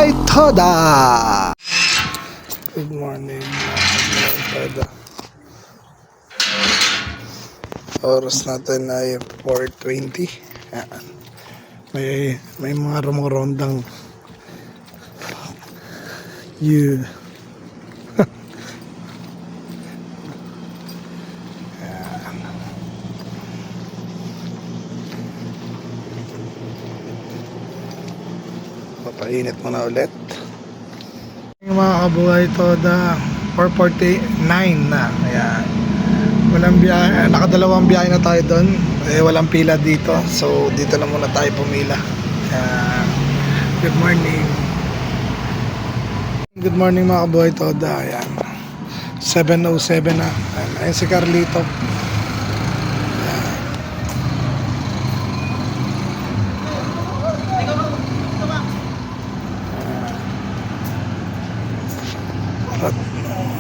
Buhay Toda! Good morning mga Toda. Oras natin ay 4:20. Yan. May mga rumorondang you. Papainit mo na ulit. Yung mga kabuhay Toda, 4:49 na. Ayan. Walang biyahe, nakadalawang biyahe na tayo doon. Walang pila dito. So dito na muna tayo pumila. Ayan. Good morning. Good morning mga kabuhay Toda. Ayan. 7:07 na. Ayan si Carlito.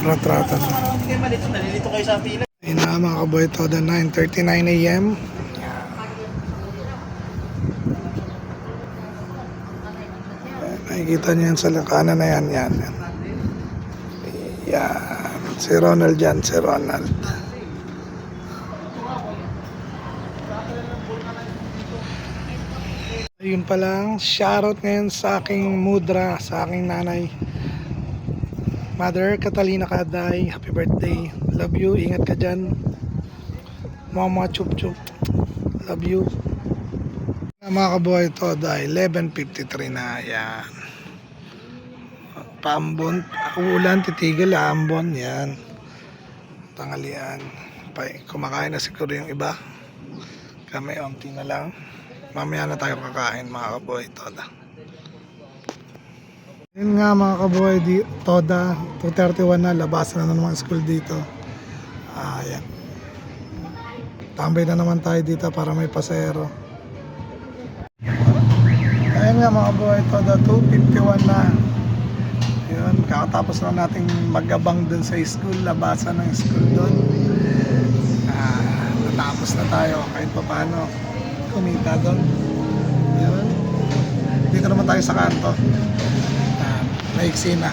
Ratratan. Nalilito kayo sa pila. Ayun na mga kabuhay Toda, 9:39 AM. Nakikita niyo yan sa kanan na yan. Yan. Si Ronald dyan, si Ronald. Ayun pa lang, shoutout ngayon sa aking mudra, sa aking nanay. Mother Catalina Kaday, happy birthday. Love you, ingat ka dyan. Mama chup chup, love you. Mga kabuhay Toda, 11:53 na. Yan. Paambon, ulan, titigil, ambon. Yan. Tanghalian. Kumakain na siguro yung iba. Kami, onti na lang. Mamaya na tayo kakain mga kabuhay Toda. Yun nga mga kabuhay Toda, 2:31 na, labasan na naman school dito. Ayan. Tambay na naman tayo dito para may pasero. Ayan nga mga kabuhay Toda, 2:51 na. Yun, kakatapos na nating magabang dun sa school, labasan ng school dun. Natapos na tayo kahit pa paano kumita dun. Yun. Dito naman tayo sa kanto. Maiksi na.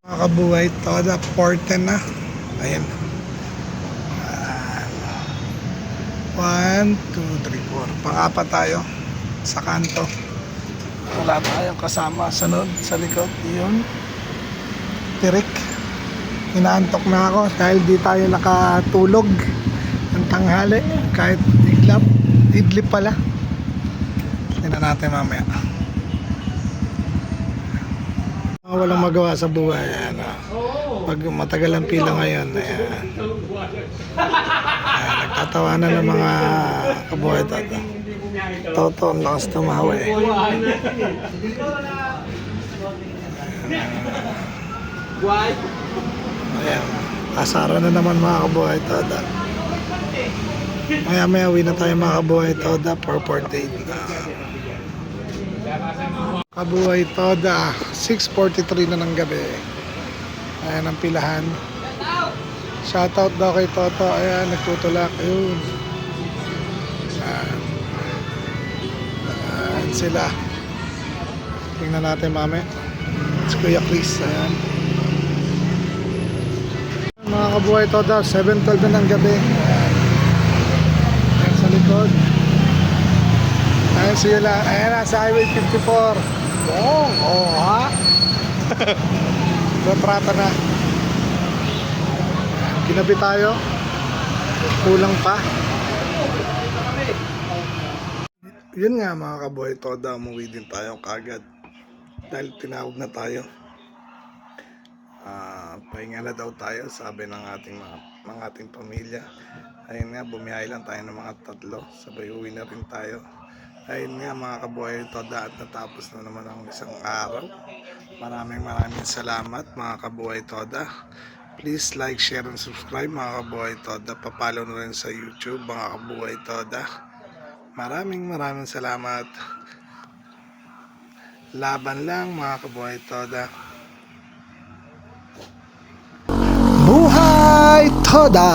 Mga kabuhay Toda, 4:10 na. Ayan. 1, 2, 3, 4. Pang-apat tayo sa kanto. Wala tayong kasama. Sunod sa likod. Yun. Tirik. Inaantok na ako dahil di tayo nakatulog ng tanghali. Kahit idlip pala. Tingnan natin mamaya. Walang magawa sa buhay. Ayan, pag matagal ang pila ngayon, ayan. Nagtatawanan ng mga kabuhay Toda. Toto, ang lakas tumawa eh. Ayan. Asara na naman mga kabuhay Toda. Maya uwi na tayo mga kabuhay Toda for 4 na. Kabuhay Toda, 6:43 na ng gabi. Ayan ang pilahan. Shoutout daw kay Toto. Ayan, nagtutulak. Ayun. Ayan sila. Tingnan natin mami. Si Kuya Chris. Ayan. Mga kabuhay Toda, 7:12 na ng gabi. Ayan. Ayan sa likod. Ayan sila. Ayan na sa Highway 54. Ha? Retrata na. Ginabi tayo. Kulang pa. Yun nga mga kabuhay Toda, umuwi din tayo kagad. Dahil tinawag na tayo. Pahinga na daw tayo, sabi ng ating pamilya. Ayun nga, bumiyahe lang tayo ng mga 3. Sabay uwi na rin tayo. Ayun nga mga kabuhay Toda, at natapos na naman ang isang araw. Maraming salamat mga kabuhay Toda. Please like, share, and subscribe mga kabuhay Toda. Papalo na rin sa YouTube mga kabuhay Toda. Maraming salamat. Laban lang mga kabuhay Toda. Buhay Toda!